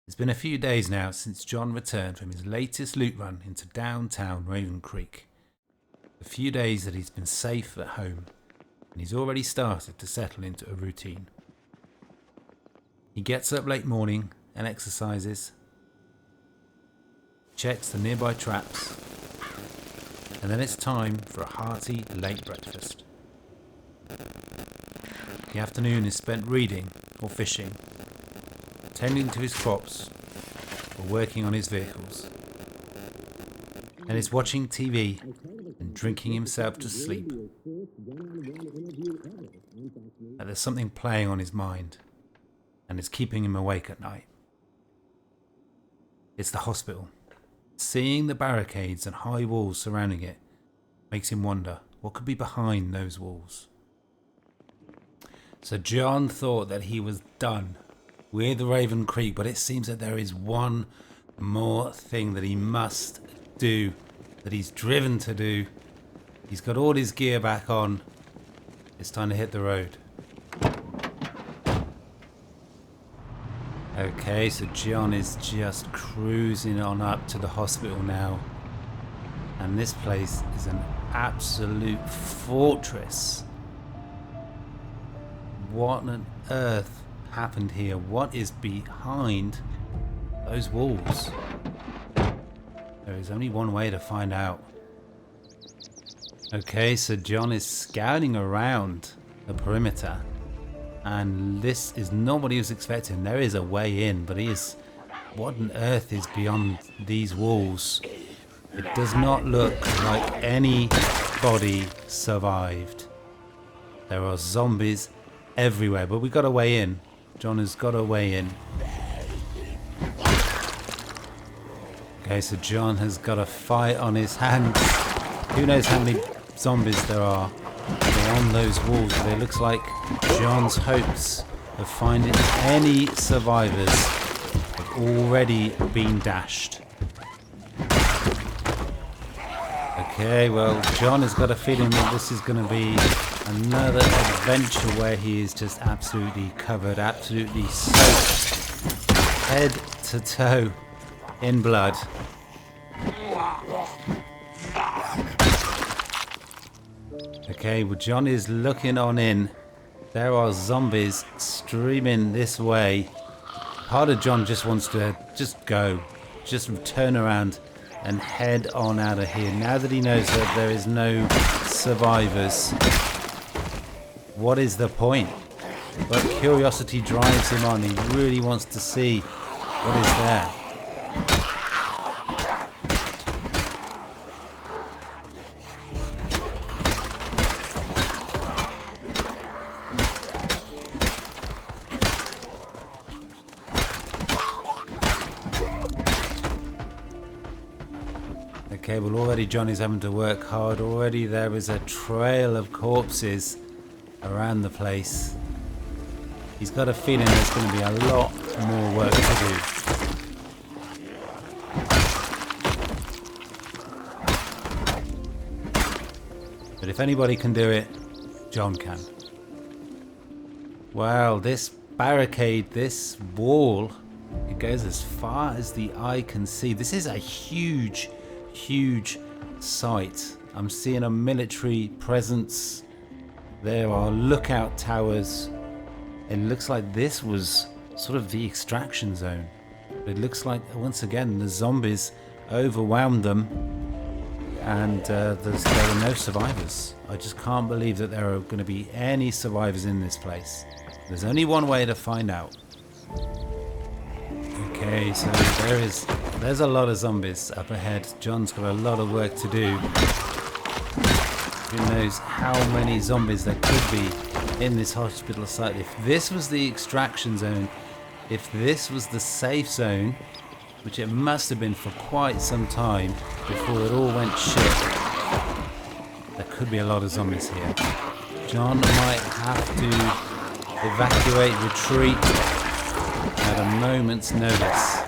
It's been a few days now since John returned from his latest loot run into downtown Raven Creek. A few days that he's been safe at home, and he's already started to settle into a routine. He gets up late morning and exercises, checks the nearby traps, and then it's time for a hearty late breakfast. The afternoon is spent reading or fishing, tending to his crops, or working on his vehicles. And he's watching TV and drinking himself to sleep. And there's something playing on his mind, and it's keeping him awake at night. It's the hospital. Seeing the barricades and high walls surrounding it makes him wonder what could be behind those walls. So John thought that he was done with Raven Creek, but it seems that there is one more thing that he must do, that he's driven to do. He's got all his gear back on. It's time to hit the road. Okay, so John is just cruising on up to the hospital now. And this place is an absolute fortress. What on earth happened here? What is behind those walls? There is only one way to find out. Okay, so John is scouting around the perimeter, and this is not what he was expecting. There is a way in, but what on earth is beyond these walls? It does not look like anybody survived. There are zombies everywhere, but we got a way in. John has got a way in. Okay, so John has got a fight on his hands. Who knows how many zombies there are beyond those walls, but it looks like John's hopes of finding any survivors have already been dashed. Okay, well, John has got a feeling that this is going to be another adventure where he is just absolutely covered, absolutely soaked, head to toe in blood. Okay, well, John is looking on in. There are zombies streaming this way. Part of John just wants to just go, just turn around and head on out of here. Now that he knows that there is no survivors, what is the point? But curiosity drives him on. He really wants to see what is there. Okay, well, already John is having to work hard. Already there is a trail of corpses around the place. He's got a feeling there's going to be a lot more work to do. But if anybody can do it, John can. Well, this barricade, this wall, it goes as far as the eye can see. This is a huge site. I'm seeing a military presence. There are lookout towers. It looks like this was sort of the extraction zone. It looks like, once again, the zombies overwhelmed them, and there were no survivors. I just can't believe that there are going to be any survivors in this place. There's only one way to find out. Okay, so there's a lot of zombies up ahead. John's got a lot of work to do. Who knows how many zombies there could be in this hospital site. If this was the extraction zone, if this was the safe zone, which it must have been for quite some time before it all went shit, there could be a lot of zombies here. John might have to evacuate, retreat at a moment's notice.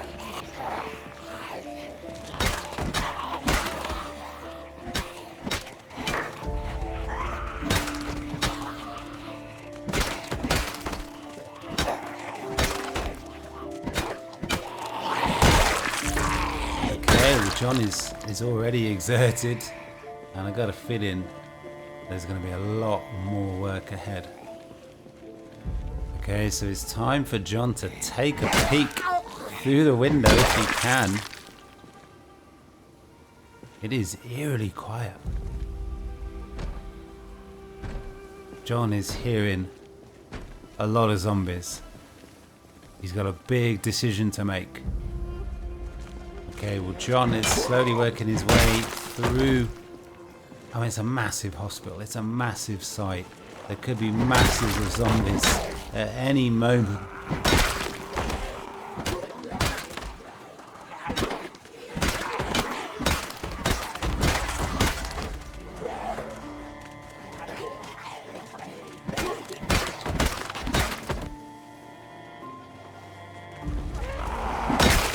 John is already exerted, and I got a feeling there's going to be a lot more work ahead. Okay, so it's time for John to take a peek through the window if he can. It is eerily quiet. John is hearing a lot of zombies. He's got a big decision to make. Okay, well, John is slowly working his way through. I mean, it's a massive hospital. It's a massive site. There could be masses of zombies at any moment.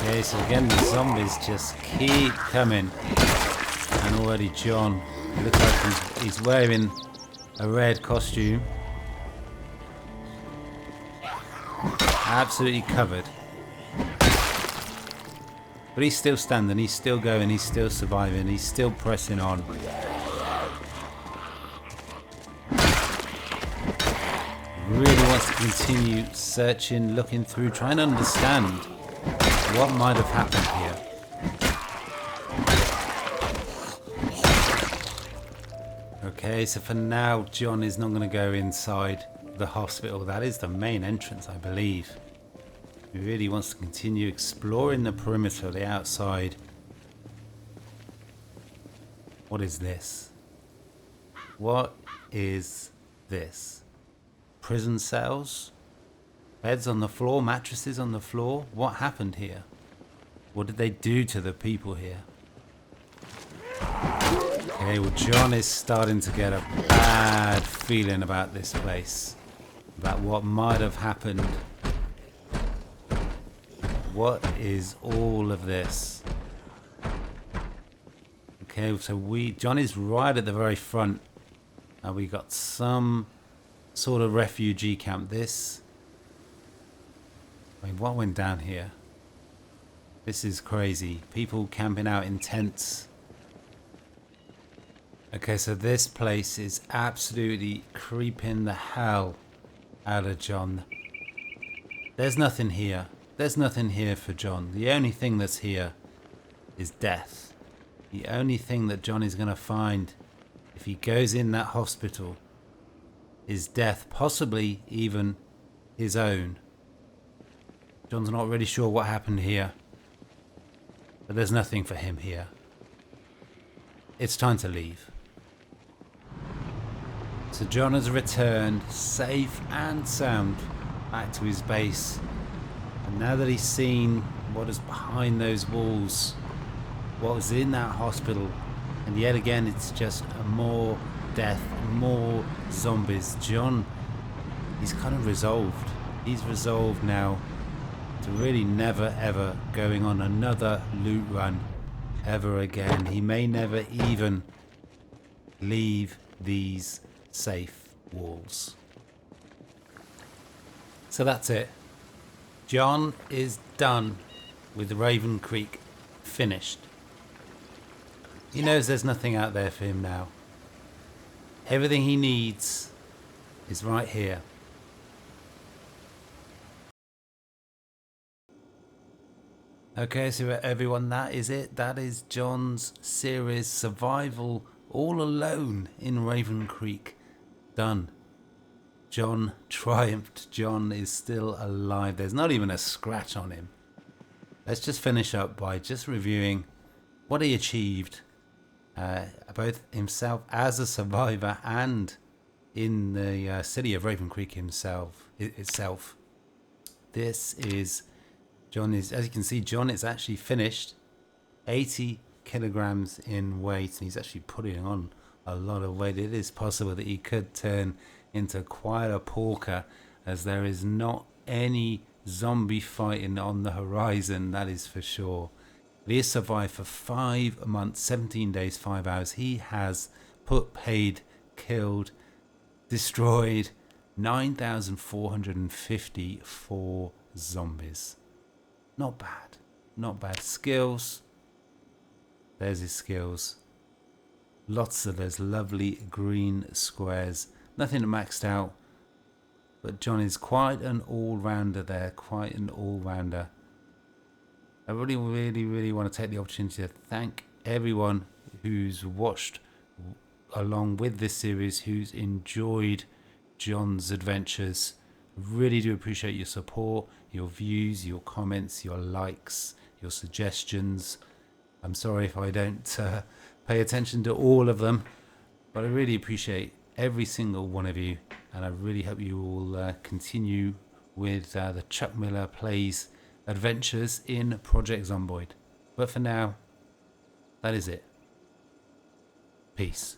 Okay, so again the zombies just keep coming, and already John looks like he's wearing a red costume, absolutely covered, but he's still standing, he's still going, he's still surviving, he's still pressing on. Really wants to continue searching, looking through, trying to understand what might have happened here. Okay, so for now, John is not going to go inside the hospital. That is the main entrance, I believe. He really wants to continue exploring the perimeter, the outside. What is this? What is this? Prison cells? Beds on the floor, mattresses on the floor. What happened here? What did they do to the people here? Okay, well, John is starting to get a bad feeling about this place, about what might have happened. What is all of this? Okay, so John is right at the very front, and we got some sort of refugee camp. I mean, what went down here? This is crazy. People camping out in tents. Okay, so this place is absolutely creeping the hell out of John. There's nothing here. There's nothing here for John. The only thing that's here is death. The only thing that John is going to find if he goes in that hospital is death, possibly even his own. John's not really sure what happened here, but there's nothing for him here. It's time to leave. So John has returned safe and sound back to his base, and now that he's seen what is behind those walls, what was in that hospital, and yet again it's just more death, more zombies. John, he's kind of resolved. He's resolved now to really never ever going on another loot run ever again. He may never even leave these safe walls. So that's it. John is done with Raven Creek, finished. He knows there's nothing out there for him now. Everything he needs is right here. Okay, so everyone, that is it. That is John's series, Survival All Alone in Raven Creek, done. John triumphed. John is still alive. There's not even a scratch on him. Let's just finish up by just reviewing what he achieved, both himself as a survivor and in the city of Raven Creek itself. This is John is, as you can see, John is actually finished, 80 kilograms in weight, and he's actually putting on a lot of weight. It is possible that he could turn into quite a porker, as there is not any zombie fighting on the horizon, that is for sure. He has survived for 5 months, 17 days, 5 hours. He has paid, killed, destroyed 9,454 zombies. Not bad. Not bad. Skills. There's his skills. Lots of those lovely green squares. Nothing maxed out. But John is quite an all-rounder there. Quite an all-rounder. I really, really, really want to take the opportunity to thank everyone who's watched along with this series, who's enjoyed John's adventures. Really do appreciate your support, your views, your comments, your likes, your suggestions. I'm sorry if I don't pay attention to all of them, but I really appreciate every single one of you, and I really hope you all continue with the Chuck Miller Plays adventures in Project Zomboid. But for now, that is it. Peace.